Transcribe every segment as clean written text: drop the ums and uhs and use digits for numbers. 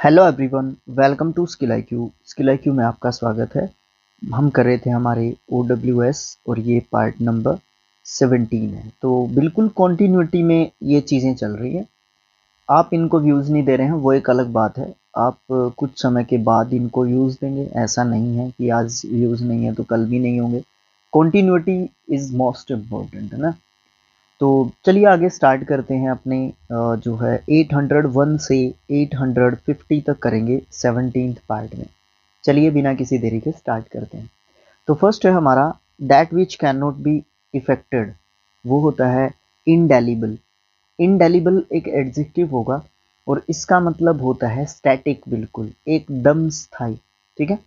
Hello everyone, welcome to skill IQ. Skill IQ में आपका स्वागत है। हम कर रहे थे हमारे OWS और ये पार्ट नंबर 17 है। तो बिल्कुल कॉन्टिन्यूटी में ये चीज़ें चल रही हैं। आप इनको व्यूज़ नहीं दे रहे हैं, वो एक अलग बात है। आप कुछ समय के बाद इनको व्यूज़ देंगे, ऐसा नहीं है कि आज व्यूज़ नहीं है तो कल भी नहीं होंगे। कॉन्टिन्यूटी इज़ मोस्ट इम्पोर्टेंट, है ना। तो चलिए आगे स्टार्ट करते हैं अपने जो है 801 से 850 तक करेंगे 17th पार्ट में। चलिए बिना किसी देरी के स्टार्ट करते हैं। तो फर्स्ट है हमारा that which can not B affected, वो होता है इनडेलिबल। इनडेलिबल एक एडजेक्टिव होगा और इसका मतलब होता है स्टैटिक, बिल्कुल एकदम स्थायी। ठीक है,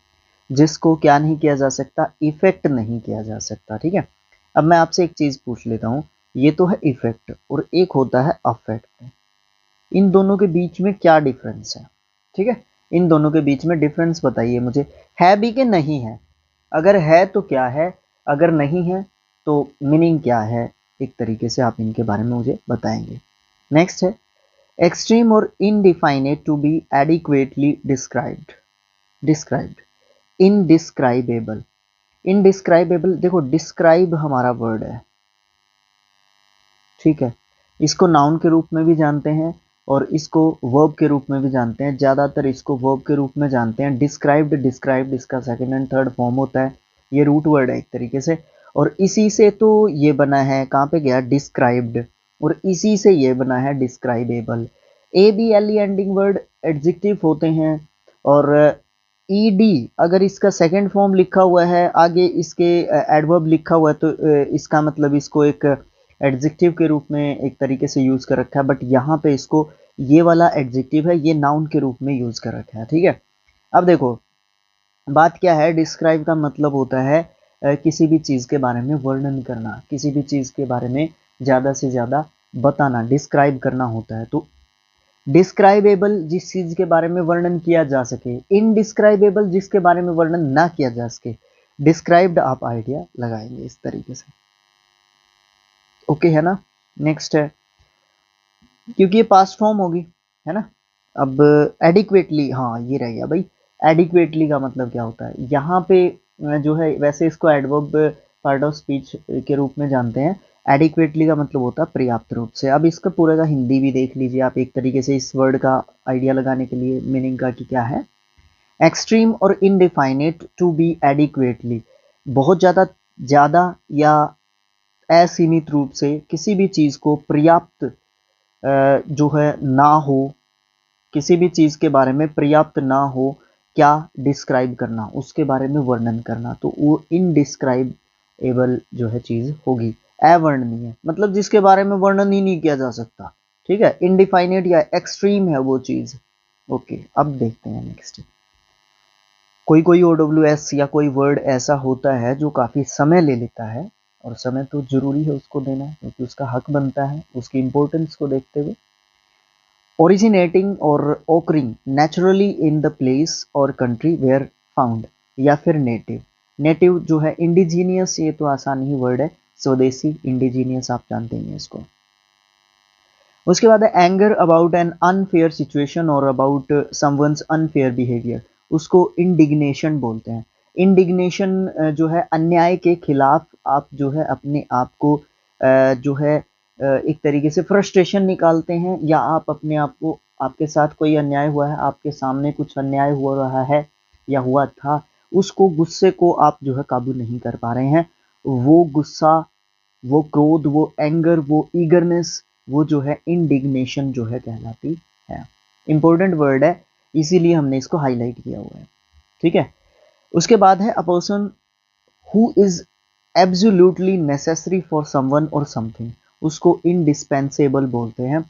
जिसको क्या नहीं किया जा सकता, इफेक्ट नहीं किया जा सकता। ठीक है, अब मैं आपसे एक चीज पूछ लेता हूँ। ये तो है इफेक्ट और एक होता है अफेक्ट। इन दोनों के बीच में क्या डिफरेंस है? ठीक है, इन दोनों के बीच में डिफरेंस बताइए मुझे, है भी कि नहीं है। अगर है तो क्या है, अगर नहीं है तो मीनिंग क्या है। एक तरीके से आप इनके बारे में मुझे बताएंगे। नेक्स्ट है एक्सट्रीम और indefinite to be adequately described. Described, indescribable. Indescribable, देखो डिस्क्राइब हमारा वर्ड है, ठीक है। इसको नाउन के रूप में भी जानते हैं और इसको वर्ब के रूप में भी जानते हैं। ज़्यादातर इसको वर्ब के रूप में जानते हैं। डिस्क्राइब्ड, डिस्क्राइब्ड इसका सेकंड एंड थर्ड फॉर्म होता है। ये रूट वर्ड है एक तरीके से, और इसी से तो ये बना है, कहाँ पे गया, डिस्क्राइब्ड, और इसी से ये बना है डिस्क्राइबेबल। ABLE एंडिंग वर्ड एडजेक्टिव होते हैं, और ईडी अगर इसका सेकंड फॉर्म लिखा हुआ है, आगे इसके एडवर्ब लिखा हुआ है, तो इसका मतलब इसको एक एडजेक्टिव के रूप में एक तरीके से यूज कर रखा है। बट यहाँ पे इसको, ये वाला एडजेक्टिव है, ये नाउन के रूप में यूज कर रखा है। ठीक है, अब देखो बात क्या है। डिस्क्राइब का मतलब होता है किसी भी चीज के बारे में वर्णन करना, किसी भी चीज के बारे में ज्यादा से ज्यादा बताना, डिस्क्राइब करना होता है। तो डिस्क्राइबेबल जिस चीज के बारे में वर्णन किया जा सके, इनडिस्क्राइबेबल जिसके बारे में वर्णन ना किया जा सके। डिस्क्राइब्ड आप आइडिया लगाएंगे इस तरीके से। ओके है ना। नेक्स्ट है, क्योंकि ये पास्ट फॉर्म होगी, है ना। अब एडिक्वेटली, हाँ ये रह गया भाई। एडिक्वेटली का मतलब क्या होता है यहाँ पे, जो है वैसे इसको एडवर्ब पार्ट ऑफ स्पीच के रूप में जानते हैं। एडिक्वेटली का मतलब होता है पर्याप्त रूप से। अब इसका पूरे का हिंदी भी देख लीजिए आप एक तरीके से, इस वर्ड का आइडिया लगाने के लिए मीनिंग का कि क्या है। एक्सट्रीम और इनडिफाइनेट टू बी एडिक्वेटली, बहुत ज़्यादा, ज़्यादा या असीमित रूप से किसी भी चीज़ को पर्याप्त जो है ना हो, किसी भी चीज़ के बारे में पर्याप्त ना हो, क्या डिस्क्राइब करना, उसके बारे में वर्णन करना, तो वो इनडिस्क्राइबेबल जो है चीज़ होगी। अवर्णनीय मतलब जिसके बारे में वर्णन ही नहीं किया जा सकता। ठीक है, इनडिफाइनेट या एक्सट्रीम है वो चीज़। ओके, अब देखते हैं नेक्स्ट। कोई कोई OWS या कोई वर्ड ऐसा होता है जो काफ़ी समय ले लेता है, और समय तो जरूरी है उसको देना क्योंकि उसका हक बनता है, उसकी इंपॉर्टेंस को देखते हुए। ओरिजिनेटिंग और occurring naturally in the place और कंट्री वेयर फाउंड, या फिर नेटिव। नेटिव जो है इंडिजीनियस, ये तो आसान ही वर्ड है, स्वदेशी, इंडिजीनियस आप जानते हैं इसको। उसके बाद है anger about an unfair situation और अबाउट समवंस अनफेयर बिहेवियर, उसको इंडिग्नेशन बोलते हैं। इंडिग्नेशन जो है अन्याय के खिलाफ आप जो है अपने आप को जो है एक तरीके से फ्रस्ट्रेशन निकालते हैं, या आप अपने आप को, आपके साथ कोई अन्याय हुआ है, आपके सामने कुछ अन्याय हो रहा है या हुआ था, उसको, गुस्से को आप जो है काबू नहीं कर पा रहे हैं। वो गुस्सा, वो क्रोध, वो एंगर, वो ईगरनेस, वो जो है इंडिग्नेशन जो है कहलाती है। इंपॉर्टेंट वर्ड है, इसीलिए हमने इसको हाईलाइट किया हुआ है। ठीक है, उसके बाद है a person who is absolutely necessary for someone और समथिंग, उसको इंडिस्पेंसेबल बोलते हैं।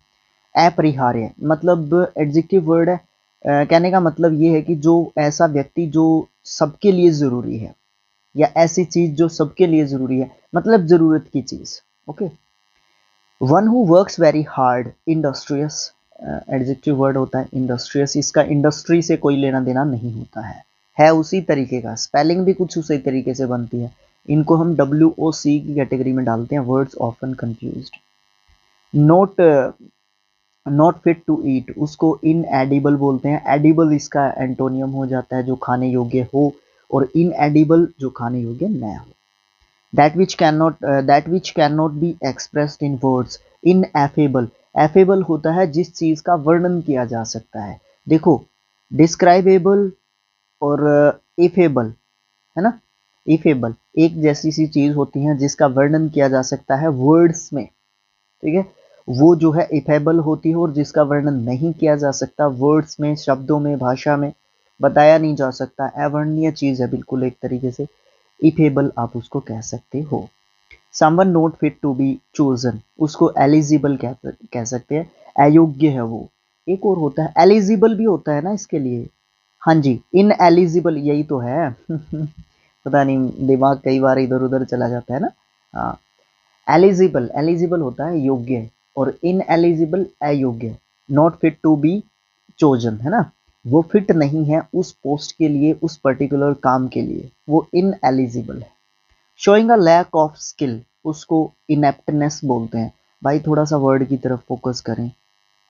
अपरिहार्य मतलब एडजेक्टिव वर्ड है। कहने का मतलब ये है कि जो ऐसा व्यक्ति जो सबके लिए जरूरी है, या ऐसी चीज जो सबके लिए जरूरी है, मतलब जरूरत की चीज। Okay, one who works very hard, industrious adjective word होता है इंडस्ट्रियस। इसका इंडस्ट्री से कोई लेना देना नहीं होता है उसी तरीके का, स्पेलिंग भी कुछ उसी तरीके से बनती है। इनको हम WOC की कैटेगरी में डालते हैं, words often confused. Note not fit to eat, उसको इनएडिबल बोलते हैं। एडिबल इसका एंटोनियम हो जाता है जो खाने योग्य हो, और इनएडिबल जो खाने योग्य न हो। that which cannot be expressed in words, ineffable, affable होता है जिस चीज का वर्णन किया जा सकता है। देखो, डिस्क्राइबेबल और इफेबल है ना, इफेबल एक जैसी सी चीज होती है जिसका वर्णन किया जा सकता है वर्ड्स में, ठीक है। वो जो है इफेबल होती है और जिसका वर्णन नहीं किया जा सकता वर्ड्स में, शब्दों में, भाषा में बताया नहीं जा सकता, अवर्णनीय चीज है बिल्कुल एक तरीके से, इफेबल आप उसको कह सकते हो। Someone not fit to be chosen, उसको एलिजिबल कह सकते हैं, अयोग्य है वो। एक और होता है एलिजिबल भी होता है ना इसके लिए, हाँ जी, इन एलिजिबल यही तो है पता नहीं दिमाग कई बार इधर उधर चला जाता है ना। हाँ, एलिजिबल, एलिजिबल होता है योग्य, और इन एलिजिबल अयोग्य। Not fit to be chosen है ना, वो फिट नहीं है उस पोस्ट के लिए, उस पर्टिकुलर काम के लिए, वो इन एलिजिबल है। Showing a lack of skill, उसको इनेप्टनेस बोलते हैं। भाई थोड़ा सा वर्ड की तरफ फोकस करें,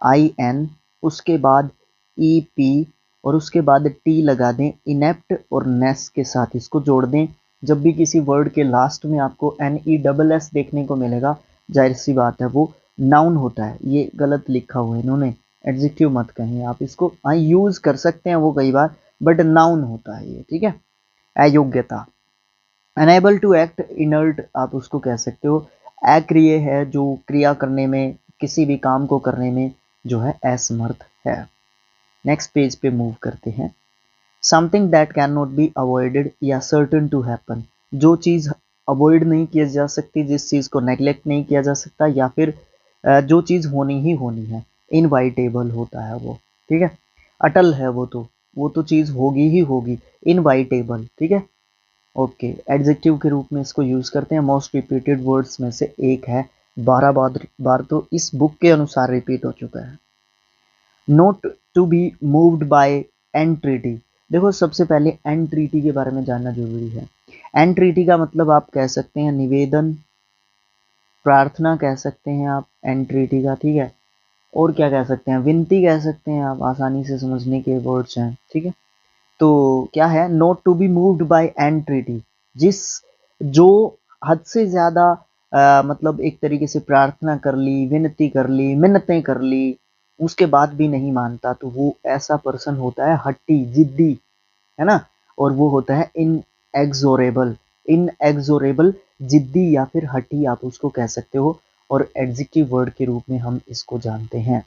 आई एन, उसके बाद ई पी, और उसके बाद टी लगा दें, इनेप्ट और नेस के साथ इसको जोड़ दें। जब भी किसी वर्ड के लास्ट में आपको एन ई डबल एस देखने को मिलेगा, जाहिर सी बात है वो नाउन होता है। ये गलत लिखा हुआ है इन्होंने, एडजेक्टिव मत कहें आप इसको, हाँ यूज कर सकते हैं वो कई बार, बट नाउन होता है ये, ठीक है। अयोग्यता, अनेबल टू एक्ट, इनर्ट आप उसको कह सकते हो। अक्रिय है जो क्रिया करने में, किसी भी काम को करने में जो है असमर्थ है। नेक्स्ट पेज पे मूव करते हैं। Something that can not be avoided या सर्टन टू हैपन, जो चीज़ अवॉइड नहीं किया जा सकती, जिस चीज़ को नेग्लेक्ट नहीं किया जा सकता, या फिर जो चीज़ होनी ही होनी है, इनवाइटेबल होता है वो, ठीक है। अटल है वो तो चीज़ होगी ही होगी, इनवाइटेबल, ठीक है। ओके, एडजेक्टिव के रूप में इसको यूज करते हैं। मोस्ट रिपीटेड वर्ड्स में से एक है, 12 बार तो इस बुक के अनुसार रिपीट हो चुका है। Not to be moved by entreaty, देखो सबसे पहले एंट्रीटी के बारे में जानना जरूरी है। एंट्रीटी का मतलब आप कह सकते हैं निवेदन, प्रार्थना कह सकते हैं आप एंट्रीटी का, ठीक है। और क्या कह सकते हैं, विनती कह सकते हैं आप, आसानी से समझने के वर्ड्स हैं, ठीक है। तो क्या है, not to be moved by entreaty, जिस जो हद से ज्यादा मतलब एक तरीके से प्रार्थना कर ली, विनती कर ली, मिन्नतें कर ली, उसके बाद भी नहीं मानता, तो वो ऐसा पर्सन होता है हट्टी, जिद्दी, है ना। और वो होता है इनएक्सोरेबल, इनएक्सोरेबल, जिद्दी या फिर हट्टी आप उसको कह सकते हो। और एडजेक्टिव वर्ड के रूप में हम इसको जानते हैं।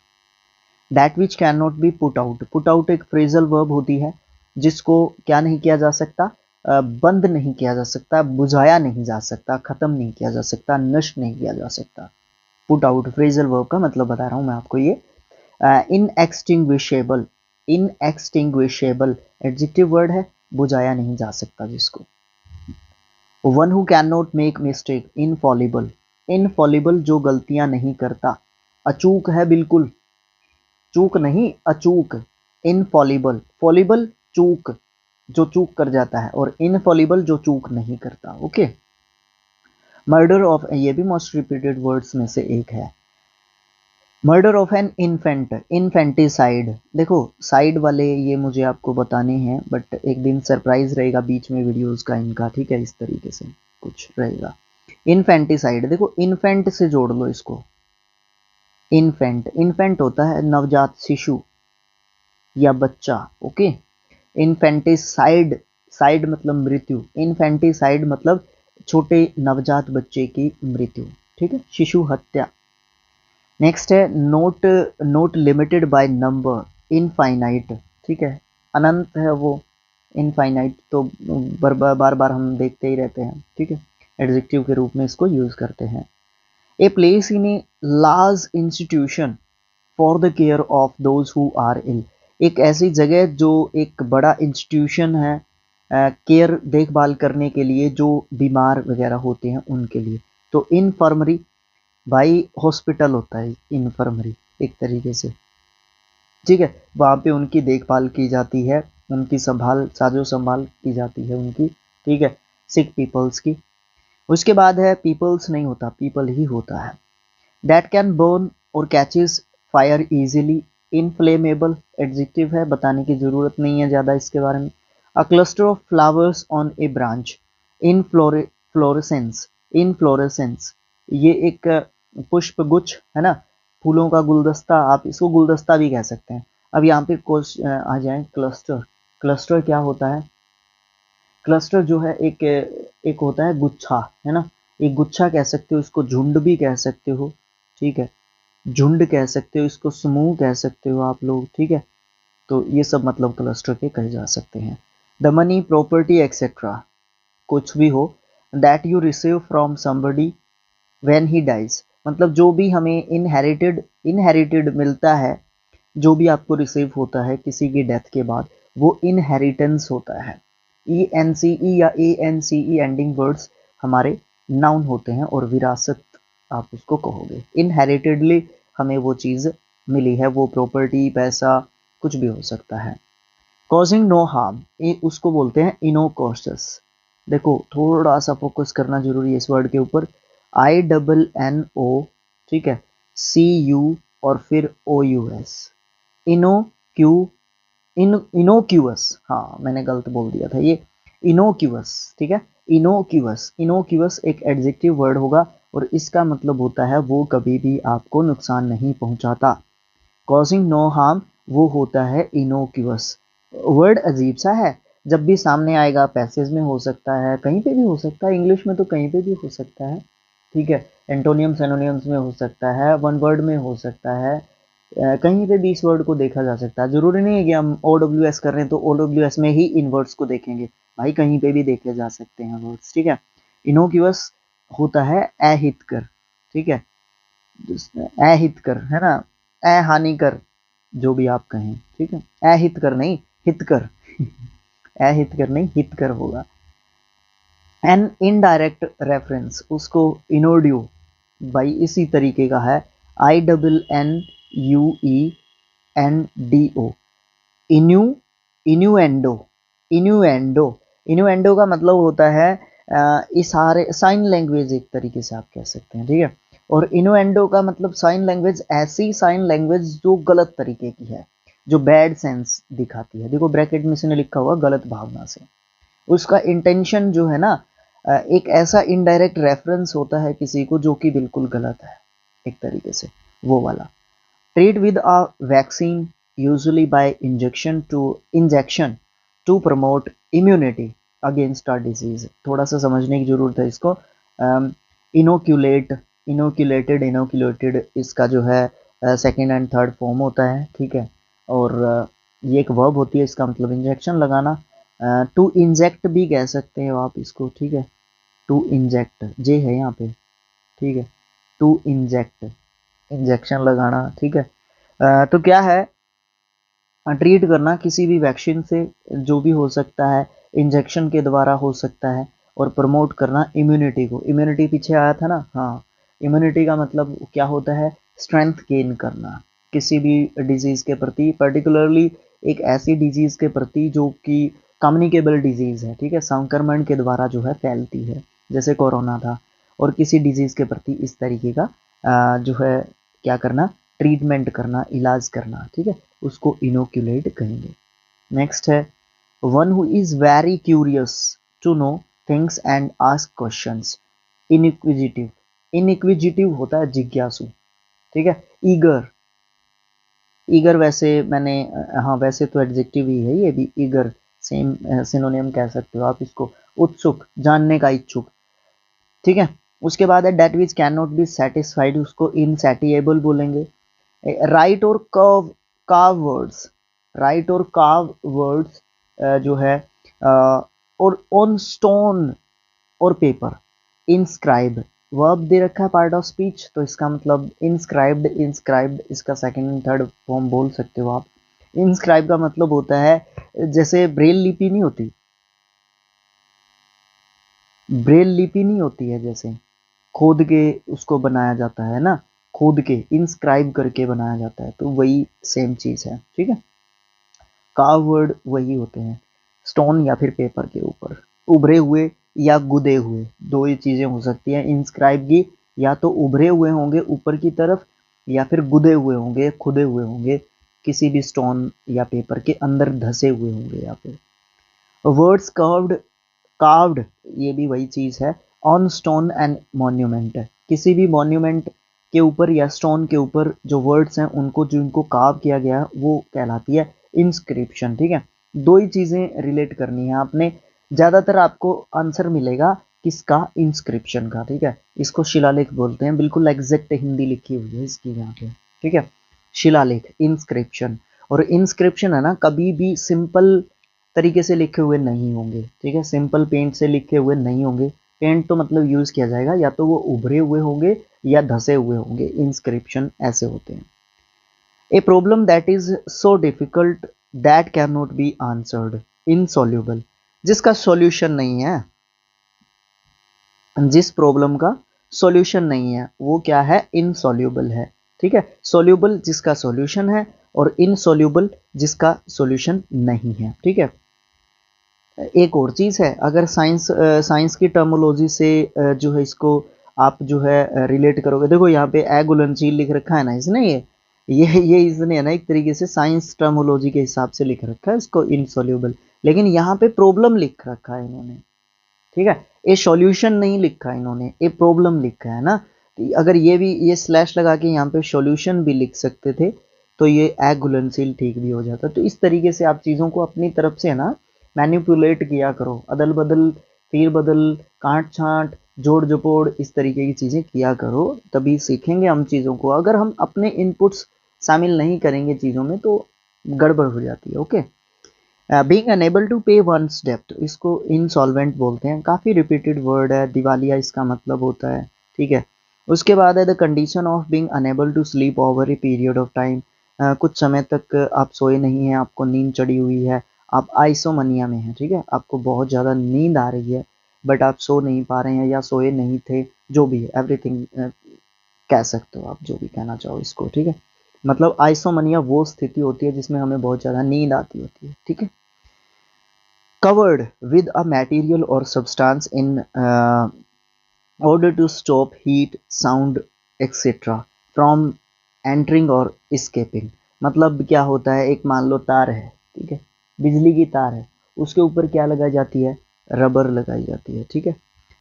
That which can not B put out, put out एक फ्रेजल वर्ब होती है जिसको क्या नहीं किया जा सकता, बंद नहीं किया जा सकता, बुझाया नहीं जा सकता, खत्म नहीं किया जा सकता, नष्ट नहीं किया जा सकता। पुट आउट फ्रेजल वर्ब का मतलब बता रहा हूं मैं आपको ये। इनएक्सटिंग्विशेबल, इनएक्सटिंग्विशेबल एडजेक्टिव वर्ड है, बुझाया नहीं जा सकता जिसको। One who can not make mistake, Infallible, Infallible जो गलतियां नहीं करता, अचूक है बिल्कुल, चूक नहीं अचूक, इनफॉलिबल, फॉलिबल चूक, जो चूक कर जाता है, और इनफॉलिबल जो चूक नहीं करता, ओके। मर्डर ऑफ, ये भी मोस्ट रिपीटेड वर्ड्स में से एक है। Murder of an infant, infanticide, देखो साइड वाले ये मुझे आपको बताने हैं, बट एक दिन सरप्राइज रहेगा बीच में वीडियोस का इनका, ठीक है, इस तरीके से कुछ रहेगा। इन्फेंटिसाइड, देखो इन्फेंट से जोड़ लो इसको, इन्फेंट, इन्फेंट होता है नवजात शिशु या बच्चा, ओके। इन्फेंटिसाइड, साइड मतलब मृत्यु, इन्फेंटिसाइड मतलब छोटे नवजात बच्चे की मृत्यु, ठीक है, शिशु हत्या। नेक्स्ट है note, note limited by number, infinite, ठीक है, अनंत है वो, इनफाइनाइट तो बार बार हम देखते ही रहते हैं, ठीक है। एडजेक्टिव के रूप में इसको यूज करते हैं। A place in a large institution for the care of those who are ill, एक ऐसी जगह जो एक बड़ा इंस्टीट्यूशन है, केयर देखभाल करने के लिए जो बीमार वगैरह होते हैं उनके लिए। तो इनफर्मरी, भाई हॉस्पिटल होता है इनफर्मरी एक तरीके से, ठीक है, वहाँ पे उनकी देखभाल की जाती है, उनकी संभाल, साजो संभाल की जाती है उनकी, ठीक है, सिक पीपल्स की। उसके बाद है पीपल्स नहीं होता, पीपल ही होता है। दैट कैन बर्न और catches fire easily, inflammable adjective है, बताने की जरूरत नहीं है ज़्यादा इसके बारे में। A cluster of flowers on A branch, in fluorescence, inflorescence, ये एक पुष्प गुच्छ है ना, फूलों का गुलदस्ता, आप इसको गुलदस्ता भी कह सकते हैं। अब यहाँ पे आ जाए क्लस्टर। क्लस्टर क्या होता है? क्लस्टर जो है एक एक होता है गुच्छा, है ना, एक गुच्छा कह सकते हो, इसको झुंड भी कह सकते हो, ठीक है, झुंड कह सकते हो, इसको समूह कह सकते हो आप लोग, ठीक है। तो ये सब मतलब क्लस्टर के कहे जा सकते हैं। द मनी, प्रॉपर्टी एक्सेट्रा, कुछ भी हो, that you receive from somebody when he dies, मतलब जो भी हमें इनहेरिटेड मिलता है, जो भी आपको रिसीव होता है किसी की डेथ के बाद, वो इनहेरिटेंस होता है। ई एन सी ई या A N C E ending words हमारे नाउन होते हैं और विरासत आप उसको कहोगे। इनहेरिटेडली हमें वो चीज़ मिली है, वो प्रॉपर्टी, पैसा, कुछ भी हो सकता है। कॉजिंग नो हार्म, उसको बोलते हैं इनोकॉर्सस। देखो थोड़ा सा फोकस करना जरूरी है इस वर्ड के ऊपर। आई डबल एन ओ, ठीक है, सी यू और फिर ओ यू एस, इनो क्यू, इनोक्यूअस, हाँ मैंने गलत बोल दिया था, ये इनोक्यूअस, ठीक है, इनोक्यूअस। इनोक्यूअस एक एडजेक्टिव वर्ड होगा और इसका मतलब होता है वो कभी भी आपको नुकसान नहीं पहुंचाता। कॉजिंग नो हार्म वो होता है इनोक्यूअस। वर्ड अजीब सा है, जब भी सामने आएगा पैसेज में हो सकता है, कहीं पे भी हो सकता है, इंग्लिश में तो कहीं पे भी हो सकता है, ठीक है, एंटोनियम सेनोनियम्स में हो सकता है, वन वर्ड में हो सकता है, कहीं पे भी इस वर्ड को देखा जा सकता है। जरूरी नहीं है कि हम ओ डब्ल्यू एस कर रहे हैं तो ओ डब्ल्यू एस में ही इन वर्ड्स को देखेंगे, भाई कहीं पे भी देखे जा सकते हैं वर्ड्स, ठीक है। इनोक्यूअस होता है अहितकर, ठीक है, अहितकर है ना, अहानिकर, जो भी आप कहें, ठीक है, अहितकर नहीं, हितकर अहितकर नहीं, हितकर होगा। एन इनडायरेक्ट रेफरेंस, उसको इनोड्यू, भाई इसी तरीके का है, I double N U E N D O, इन्यू, इन्यूएंडो, इन्यूएंडो, इन्यूएंडो का मतलब होता है इशारे, साइन लैंग्वेज एक तरीके से आप कह सकते हैं, ठीक है। और इन्यूएंडो का मतलब साइन लैंग्वेज, ऐसी साइन लैंग्वेज जो गलत तरीके की है, जो बैड सेंस दिखाती है। देखो ब्रैकेट में इसने लिखा हुआ गलत भावना से, उसका इंटेंशन जो है ना, एक ऐसा इनडायरेक्ट रेफरेंस होता है किसी को जो कि बिल्कुल गलत है एक तरीके से, वो वाला। Treat with a vaccine usually by injection to promote immunity against a disease, थोड़ा सा समझने की जरूरत है इसको। इनोक्यूलेट, इनोक्यूलेटेड, इनोक्यूलेटेड इसका जो है सेकेंड एंड थर्ड फॉर्म होता है, ठीक है। और ये एक वर्ब होती है, इसका मतलब इंजेक्शन लगाना। टू इंजेक्ट भी कह सकते हो आप इसको, ठीक है, टू इंजेक्ट, जे है यहाँ पे, ठीक है, टू इंजेक्ट, इंजेक्शन लगाना, ठीक है। तो क्या है, ट्रीट करना किसी भी वैक्सीन से, जो भी हो सकता है, इंजेक्शन के द्वारा हो सकता है, और प्रमोट करना इम्यूनिटी को, इम्यूनिटी पीछे आया था ना, हाँ, इम्यूनिटी का मतलब क्या होता है, स्ट्रेंथ गेन करना किसी भी डिजीज के प्रति, पर्टिकुलरली एक ऐसी डिजीज के प्रति जो कि कम्युनिकेबल डिजीज है, ठीक है, संक्रमण के द्वारा जो है फैलती है, जैसे कोरोना था। और किसी डिजीज के प्रति इस तरीके का जो है क्या करना, ट्रीटमेंट करना, इलाज करना, ठीक है, उसको इनोक्यूलेट कहेंगे। नेक्स्ट है one who is very curious to know things and ask questions, inquisitive, inquisitive होता है जिज्ञासु, ठीक है। ईगर, ईगर वैसे मैंने हाँ वैसे तो एडजेक्टिव ही है ये भी, ईगर सेम सिनोनिम कह सकते हो आप इसको, उत्सुक, जानने का इच्छुक, ठीक है। उसके बाद है that which can not be satisfied, उसको इनसेटिएबल बोलेंगे। राइट और काव वर्ड्स, राइट और काव वर्ड्स जो है और ऑन स्टोन और पेपर, इंस्क्राइब, वर्ब दे रखा है पार्ट ऑफ स्पीच, तो इसका मतलब इंस्क्राइब्ड, इंस्क्राइब्ड इसका सेकंड एंड थर्ड फॉर्म बोल सकते हो आप। इंस्क्राइब का मतलब होता है जैसे ब्रेल लिपि नहीं होती, ब्रेल लिपि नहीं होती है, जैसे खोद के उसको बनाया जाता है ना, खोद के इंस्क्राइब करके बनाया जाता है, तो वही सेम चीज है, ठीक है। कार्व वर्ड वही होते हैं, स्टोन या फिर पेपर के ऊपर, उभरे हुए या गुदे हुए, दो ही चीजें हो सकती हैं इंस्क्राइब की, या तो उभरे हुए होंगे ऊपर की तरफ, या फिर गुदे हुए होंगे, खुदे हुए होंगे, किसी भी स्टोन या पेपर के अंदर धसे हुए होंगे। या फिर वर्ड्स कर्व्ड, कार्व्ड, ये भी वही चीज है। ऑन स्टोन एंड मॉन्यूमेंट, किसी भी मॉन्यूमेंट के ऊपर या स्टोन के ऊपर जो वर्ड्स हैं उनको, जो इनको कार्व किया गया वो कहलाती है इंस्क्रिप्शन। ठीक है, दो ही चीजें रिलेट करनी है आपने। ज्यादातर आपको आंसर मिलेगा किसका, इंस्क्रिप्शन का। ठीक है, इसको शिलालेख बोलते हैं, बिल्कुल एग्जैक्ट हिंदी लिखी हुई है इसकी यहाँ पे। ठीक है, शिलालेख, इंस्क्रिप्शन। और इंस्क्रिप्शन है ना, कभी भी सिंपल तरीके से लिखे हुए नहीं होंगे। ठीक है, सिंपल पेंट से लिखे हुए नहीं होंगे। पेंट तो मतलब यूज किया जाएगा, या तो वो उभरे हुए होंगे या धसे हुए होंगे। इंस्क्रिप्शन ऐसे होते हैं। A problem that is so difficult that can not be answered, insoluble, जिसका सॉल्यूशन नहीं है, जिस प्रॉब्लम का सॉल्यूशन नहीं है वो क्या है, इनसॉल्यूबल है। ठीक है, सॉल्यूबल जिसका सॉल्यूशन है, और इनसॉल्यूबल जिसका सॉल्यूशन नहीं है। ठीक है, एक और चीज है, अगर साइंस की टर्मोलॉजी से जो है इसको आप जो है रिलेट करोगे, देखो यहाँ पे एगुलनशील लिख रखा है ना इसने, ये इसने है ना एक तरीके से साइंस टर्मोलॉजी के हिसाब से लिख रखा है इसको इनसॉल्यूबल, लेकिन यहाँ पे प्रॉब्लम लिख रखा है इन्होंने। ठीक है, ये सॉल्यूशन नहीं लिखा इन्होंने, ये प्रॉब्लम लिखा है ना। तो अगर ये भी ये स्लैश लगा के यहाँ पे सॉल्यूशन भी लिख सकते थे तो ये एगुलनशील ठीक भी हो जाता। तो इस तरीके से आप चीज़ों को अपनी तरफ से है ना मैनिपुलेट किया करो, अदल बदल, फिर बदल, काट छांट, जोड़ जपोड़, इस तरीके की चीज़ें किया करो, तभी सीखेंगे हम चीज़ों को। अगर हम अपने इनपुट्स शामिल नहीं करेंगे चीज़ों में तो गड़बड़ हो जाती है। ओके, बीइंग अनेबल टू पे वंस डेब्ट, इसको इंसॉल्वेंट बोलते हैं, काफ़ी रिपीटेड वर्ड है, दिवालिया इसका मतलब होता है। ठीक है, उसके बाद है the condition of being unable to sleep over a period of time, कुछ समय तक आप सोए नहीं हैं, आपको नींद चढ़ी हुई है, आप आइसोमनिया में हैं। ठीक है, आपको बहुत ज़्यादा नींद आ रही है बट आप सो नहीं पा रहे हैं या सोए नहीं थे, जो भी है, एवरीथिंग कह सकते हो आप, जो भी कहना चाहो इसको। ठीक है, मतलब आइसोमनिया वो स्थिति होती है जिसमें हमें बहुत ज़्यादा नींद आती होती है। ठीक है, covered with a material or substance in order to stop heat, sound, etc. from entering or escaping। मतलब क्या होता है, एक मान लो तार है, ठीक है, बिजली की तार है, उसके ऊपर क्या लगाई जाती है, रबर लगाई जाती है। ठीक है,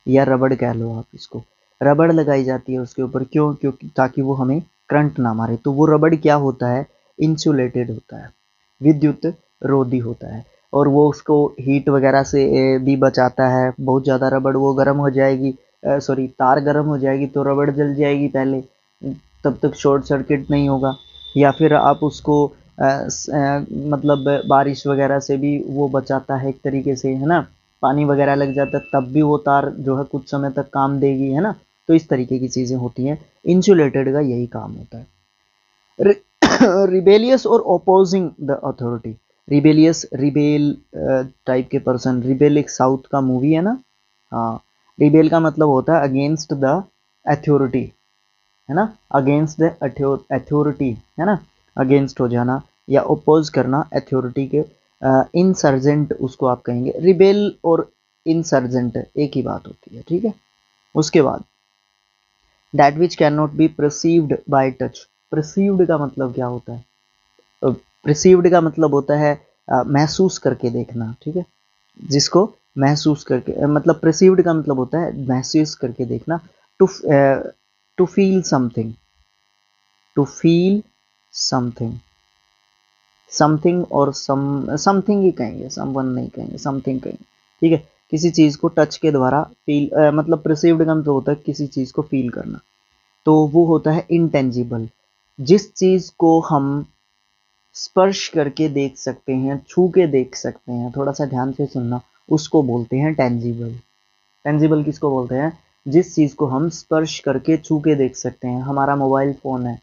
या रबड़ कह लो आप इसको, रबड़ लगाई जाती है उसके ऊपर, क्यों, क्योंकि ताकि वो हमें करंट ना मारे। तो वो रबड़ क्या होता है, इंसुलेटेड होता है, विद्युत रोधी होता है, और वो उसको हीट वगैरह से भी बचाता है। बहुत ज़्यादा रबड़ वो गर्म हो जाएगी, सॉरी तार गर्म हो जाएगी तो रबड़ जल जाएगी पहले, तब तक शॉर्ट सर्किट नहीं होगा। या फिर आप उसको मतलब बारिश वगैरह से भी वो बचाता है एक तरीके से, है ना, पानी वगैरह लग जाता है तब भी वो तार जो है कुछ समय तक काम देगी, है ना। तो इस तरीके की चीज़ें होती हैं, इंसुलेटेड का यही काम होता है। रिबेलियस और opposing the authority, rebellious, rebel type के पर्सन, रिबेल एक साउथ का मूवी है ना, हाँ, रिबेल का मतलब होता है अगेंस्ट द अथॉरिटी, है ना, अगेंस्ट द अथॉरिटी, है ना, अगेंस्ट हो जाना या ओपोज करना अथॉरिटी के। इंसर्जेंट उसको आप कहेंगे, रिबेल और इंसर्जेंट एक ही बात होती है। ठीक है, उसके बाद that which can not be perceived bye touch, perceived का मतलब क्या होता है, परसीव्ड का मतलब होता है महसूस करके देखना। ठीक है, जिसको महसूस करके मतलब परसीव्ड का मतलब होता है महसूस करके देखना। To to feel something, to feel something, something और समथिंग ही कहेंगे, समवन नहीं कहेंगे, समथिंग कहेंगे। ठीक है, किसी चीज को टच के द्वारा फील मतलब परसीव्ड का मतलब होता है किसी चीज को फील करना, तो वो होता है इंटेंजिबल। जिस चीज को हम स्पर्श करके देख सकते हैं, छू के देख सकते हैं, थोड़ा सा ध्यान से सुनना, उसको बोलते हैं टेंजिबल। टेंजिबल किसको बोलते हैं, जिस चीज को हम स्पर्श करके छू के देख सकते हैं। हमारा मोबाइल फोन है,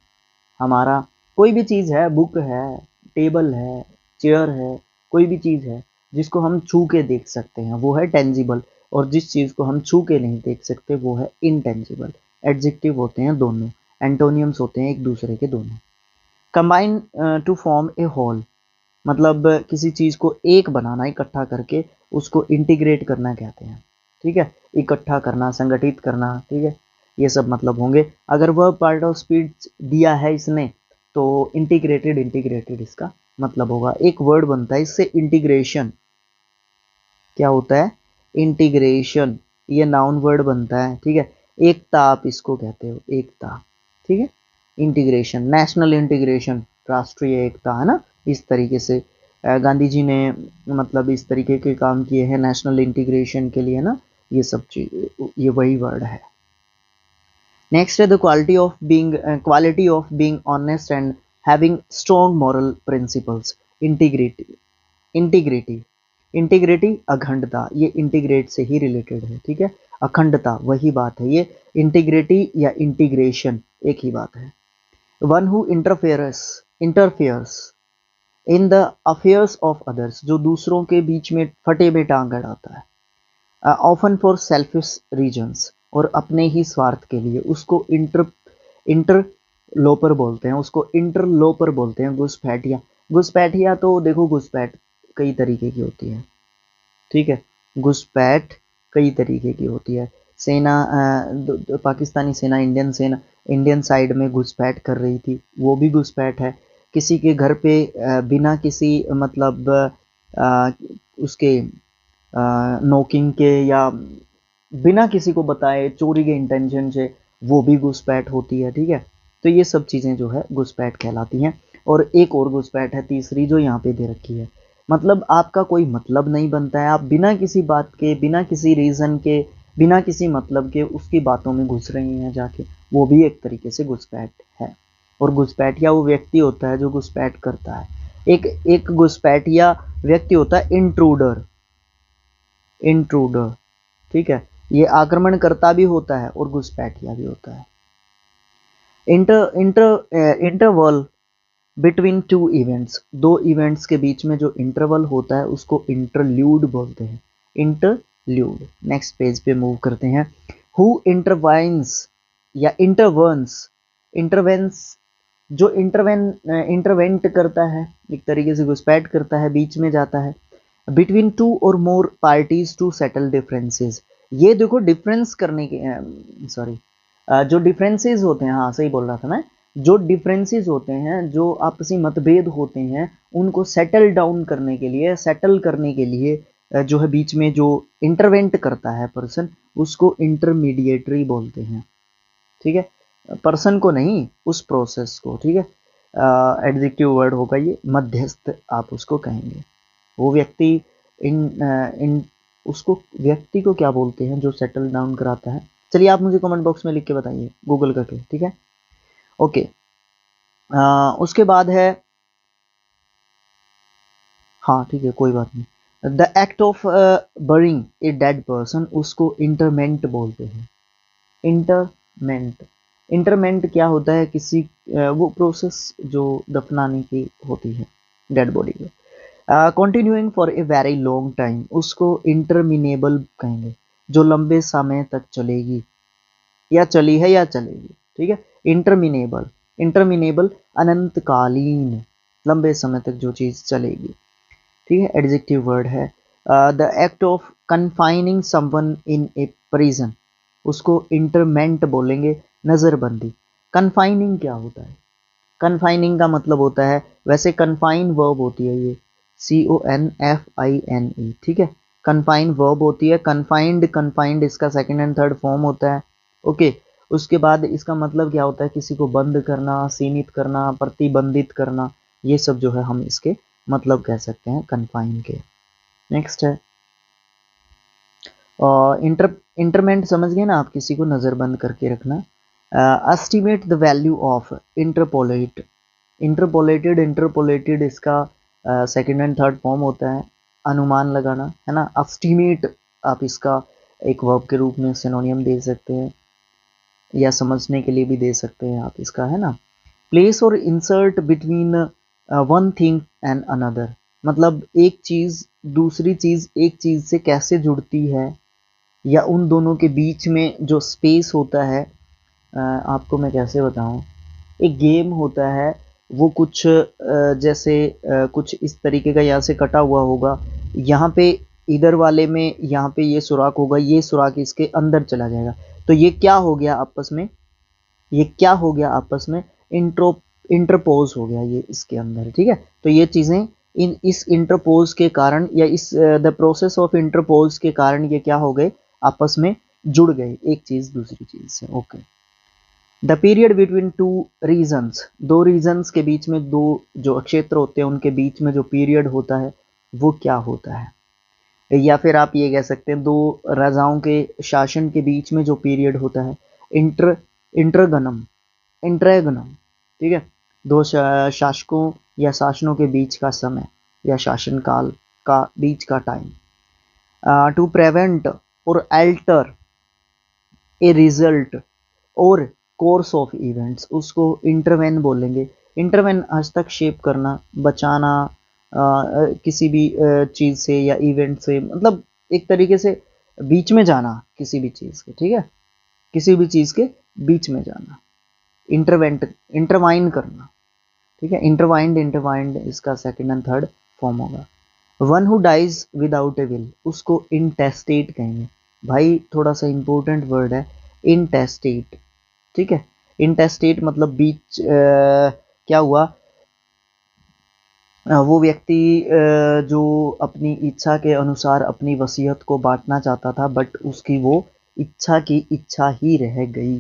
हमारा कोई भी चीज है, बुक है, टेबल है, चेयर है, कोई भी चीज है जिसको हम छू के देख सकते हैं वो है टेंजिबल, और जिस चीज को हम छू के नहीं देख सकते वो है इनटेंजिबल। एडजेक्टिव होते हैं दोनों, एंटोनियम्स होते हैं एक दूसरे के दोनों। Combine to form a whole, मतलब किसी चीज को एक बनाना, इकट्ठा करके उसको इंटीग्रेट करना कहते हैं। ठीक है, इकट्ठा करना, संगठित करना। ठीक है, ये सब मतलब होंगे। अगर वर्ब पार्ट ऑफ स्पीच दिया है इसने तो इंटीग्रेटेड इंटीग्रेटेड इसका मतलब होगा। एक वर्ड बनता है इससे इंटीग्रेशन, क्या होता है इंटीग्रेशन, ये नाउन वर्ड बनता है, ठीक है। एकता आप इसको कहते हो, एकता, ठीक है। इंटीग्रेशन, नेशनल इंटीग्रेशन, राष्ट्रीय एकता, है ना। इस तरीके से गांधी जी ने मतलब इस तरीके के काम किए हैं नेशनल इंटीग्रेशन के लिए ना, ये सब चीज, ये वही वर्ड है। नेक्स्ट है the quality of being honest and having strong moral principles. Integrity, integrity, integrity अखंडता, ये इंटीग्रेट से ही रिलेटेड है, ठीक है। अखंडता वही बात है, ये इंटीग्रिटी या इंटीग्रेशन एक ही बात है। One who interferes in the affairs of others, जो दूसरों के बीच में फटे में टांग अड़ाता है। ऑफन फॉर सेल्फिश रीजन्स, और अपने ही स्वार्थ के लिए, उसको इंटरलोपर बोलते हैं, उसको इंटरलोपर बोलते हैं। घुसपैठिया, घुसपैठिया तो देखो घुसपैठ कई तरीके की होती है, ठीक है। घुसपैठ कई तरीके की होती है। सेना पाकिस्तानी सेना, इंडियन साइड में घुसपैठ कर रही थी, वो भी घुसपैठ है। किसी के घर पे बिना किसी मतलब उसके नोकिंग के या बिना किसी को बताए चोरी के इंटेंशन से, वो भी घुसपैठ होती है, ठीक है। तो ये सब चीज़ें जो है घुसपैठ कहलाती हैं। और एक और घुसपैठ है तीसरी जो यहाँ पे दे रखी है, मतलब आपका कोई मतलब नहीं बनता है, आप बिना किसी बात के, बिना किसी रीज़न के, बिना किसी मतलब के उसकी बातों में घुस रही हैं जाके, वो भी एक तरीके से घुसपैठ है। और घुसपैठिया वो व्यक्ति होता है जो घुसपैठ करता है। एक घुसपैठिया व्यक्ति होता है इंट्रूडर, इंट्रूडर, ठीक है। ये आक्रमणकर्ता भी होता है और घुसपैठिया भी होता है। इंटरवल बिटवीन टू इवेंट्स, दो इवेंट्स के बीच में जो इंटरवल होता है उसको इंटरल्यूड बोलते हैं, इंटरल्यूड। नेक्स्ट पेज पे मूव करते हैं। हु इंटरवाइंस या इंटरवेंस, जो इंटरवेंट करता है, एक तरीके से घुसपैठ करता है, बीच में जाता है। बिटवीन टू और मोर पार्टीज टू सेटल डिफरेंसेस, ये देखो डिफरेंस करने के सॉरी जो डिफरेंसेस होते हैं, हाँ सही बोल रहा था मैं, जो डिफरेंसेस होते हैं, जो आपसी मतभेद होते हैं, उनको सेटल डाउन करने के लिए, सेटल करने के लिए जो है बीच में जो इंटरवेंट करता है पर्सन, उसको इंटरमीडिएटरी बोलते हैं, ठीक है। पर्सन को नहीं, उस प्रोसेस को, ठीक है। एडजेक्टिव वर्ड होगा ये, मध्यस्थ आप उसको कहेंगे। वो व्यक्ति इन उसको व्यक्ति को क्या बोलते हैं जो सेटल डाउन कराता है? चलिए आप मुझे कमेंट बॉक्स में लिख के बताइए गूगल करके, ठीक है। ओके, उसके बाद है, हाँ ठीक है कोई बात नहीं, the act of burying a dead person, उसको इंटरमेंट बोलते हैं। इंटरमेंट, इंटरमेंट क्या होता है? किसी वो प्रोसेस जो दफनाने की होती है डेड बॉडी को। Continuing for a very long time, उसको इंटरमिनेबल कहेंगे, जो लंबे समय तक चलेगी, या चली है या चलेगी, ठीक है। इंटरमिनेबल, इंटरमिनेबल अनंतकालीन, लंबे समय तक जो चीज़ चलेगी, ठीक है। एडजेक्टिव वर्ड है। The act of confining someone in a prison, उसको इंटरमेंट बोलेंगे, नज़रबंदी। कन्फाइनिंग क्या होता है? कन्फाइनिंग का मतलब होता है, वैसे कन्फाइन वर्ब होती है ये, CONFINE, ठीक है। कन्फाइन वर्ब होती है। कन्फाइंड, कन्फाइंड इसका सेकंड एंड थर्ड फॉर्म होता है, ओके। उसके बाद इसका मतलब क्या होता है? किसी को बंद करना, सीमित करना, प्रतिबंधित करना, ये सब जो है हम इसके मतलब कह सकते हैं कन्फाइन के। नेक्स्ट है इंटरमेंट, समझ गए ना आप, किसी को नज़रबंद करके रखना। Estimate the value of, interpolate, interpolated इसका सेकंड एंड थर्ड फॉर्म होता है, अनुमान लगाना, है ना। एस्टिमेट आप इसका एक वर्ब के रूप में सिनोनियम दे सकते हैं, या समझने के लिए भी दे सकते हैं आप इसका, है ना। प्लेस और insert between one thing and another, मतलब एक चीज़ दूसरी चीज़, एक चीज़ से कैसे जुड़ती है, या उन दोनों के बीच में जो स्पेस होता है, आपको मैं कैसे बताऊं, एक गेम होता है, वो कुछ जैसे कुछ इस तरीके का यहाँ से कटा हुआ होगा, यहाँ पे इधर वाले में यहाँ पे ये सुराख होगा, ये सुराख इसके अंदर चला जाएगा, तो ये क्या हो गया आपस में, ये क्या हो गया आपस में, इंटरपोज हो गया ये इसके अंदर, ठीक है। तो ये चीजें इस इंटरपोज के कारण या इस द प्रोसेस ऑफ इंटरपोज के कारण ये क्या हो गए, आपस में जुड़ गए एक चीज दूसरी चीज से। Okay, the period between two reasons, दो रीजन्स के बीच में, दो जो क्षेत्र होते हैं उनके बीच में जो पीरियड होता है वो क्या होता है, या फिर आप ये कह सकते हैं दो राजाओं के शासन के बीच में जो पीरियड होता है, इंटर इंटरगनम इंट्रैगनम, ठीक है। दो शासकों या शासनों के बीच का समय या शासन काल का बीच का टाइम। टू प्रिवेंट और अल्टर ए रिजल्ट और कोर्स ऑफ इवेंट्स, उसको इंटरवेन बोलेंगे। इंटरवेन हस्तक्षेप करना, बचाना किसी भी चीज से या इवेंट से, मतलब एक तरीके से बीच में जाना किसी भी चीज के, ठीक है, किसी भी चीज के बीच में जाना, इंटरवेंट इंटरवाइन करना, ठीक है। इंटरवाइंड इसका सेकंड एंड थर्ड फॉर्म होगा। One who dies without a will, उसको इंटेस्टेट कहेंगे। भाई थोड़ा सा इंपॉर्टेंट वर्ड है इंटेस्टेट, ठीक है। इंटेस्टेट मतलब बीच क्या हुआ, वो व्यक्ति जो अपनी इच्छा के अनुसार अपनी वसीयत को बांटना चाहता था, बट उसकी वो इच्छा की इच्छा ही रह गई,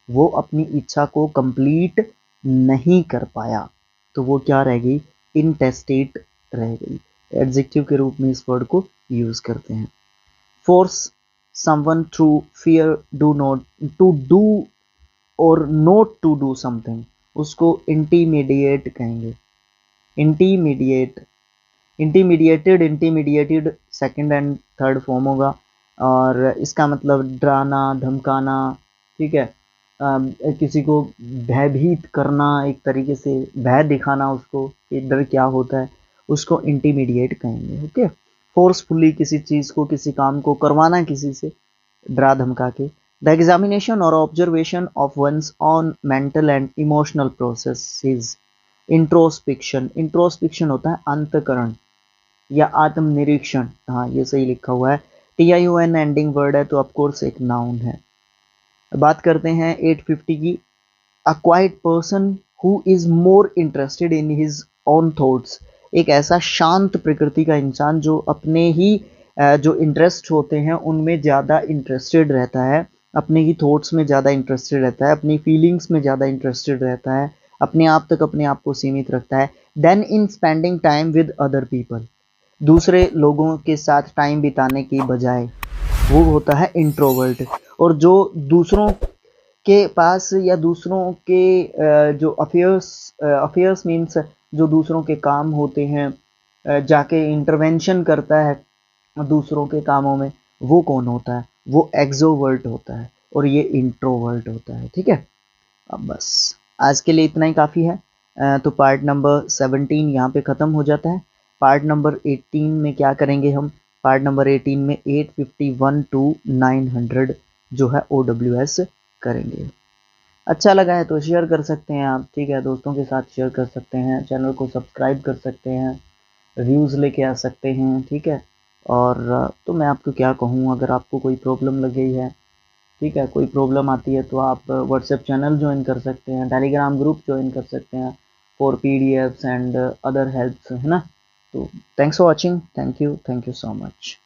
वो अपनी इच्छा को कंप्लीट नहीं कर पाया, तो वो क्या रह गई, इंटेस्टेट रह गई। एडजेक्टिव के रूप में इस वर्ड को यूज करते हैं। Force someone through fear do not to do और नॉट टू डू समथिंग, उसको इंटीमीडिएट कहेंगे। Intimidate, intimidated second and third form होगा, और इसका मतलब डराना धमकाना, ठीक है। किसी को भयभीत करना, एक तरीके से भय दिखाना उसको कि डर क्या होता है, उसको इंटीमीडिएट कहेंगे। ओके, फोर्सफुली किसी चीज को, किसी काम को करवाना किसी से डरा धमका के। द एग्जामिनेशन और observation of one's on mental and emotional processes. Introspection, introspection होता है अंतकरण या आत्मनिरीक्षण, हाँ ये सही लिखा हुआ है। TION एंडिंग वर्ड है तो ऑफकोर्स एक नाउन है। बात करते हैं 850 की। A quiet person who is more interested in his own thoughts, एक ऐसा शांत प्रकृति का इंसान जो अपने ही जो इंटरेस्ट होते हैं उनमें ज़्यादा इंटरेस्टेड रहता है, अपने ही थॉट्स में ज़्यादा इंटरेस्टेड रहता है, अपनी फीलिंग्स में ज़्यादा इंटरेस्टेड रहता है, अपने आप तक अपने आप को सीमित रखता है। Then in spending time with other people, दूसरे लोगों के साथ टाइम बिताने की बजाय, वो होता है इंट्रोवर्ट। और जो दूसरों के पास या दूसरों के जो अफेयर्स मीन्स जो दूसरों के काम होते हैं, जाके इंटरवेंशन करता है दूसरों के कामों में, वो कौन होता है, वो एक्सोवर्ट होता है, और ये इंट्रोवर्ट होता है, ठीक है। अब बस आज के लिए इतना ही काफ़ी है। तो पार्ट नंबर 17 यहाँ पे ख़त्म हो जाता है। पार्ट नंबर 18 में क्या करेंगे हम, पार्ट नंबर 18 में 851 टू 900 जो है OWS करेंगे। अच्छा लगा है तो शेयर कर सकते हैं आप, ठीक है, दोस्तों के साथ शेयर कर सकते हैं, चैनल को सब्सक्राइब कर सकते हैं, व्यूज़ लेके आ सकते हैं, ठीक है। और तो मैं आपको क्या कहूँ, अगर आपको कोई प्रॉब्लम लग गई है, ठीक है, कोई प्रॉब्लम आती है तो आप व्हाट्सएप चैनल ज्वाइन कर सकते हैं, टेलीग्राम ग्रुप ज्वाइन कर सकते हैं for PDFs and other helps, है ना। तो thanks for watching, thank you so much.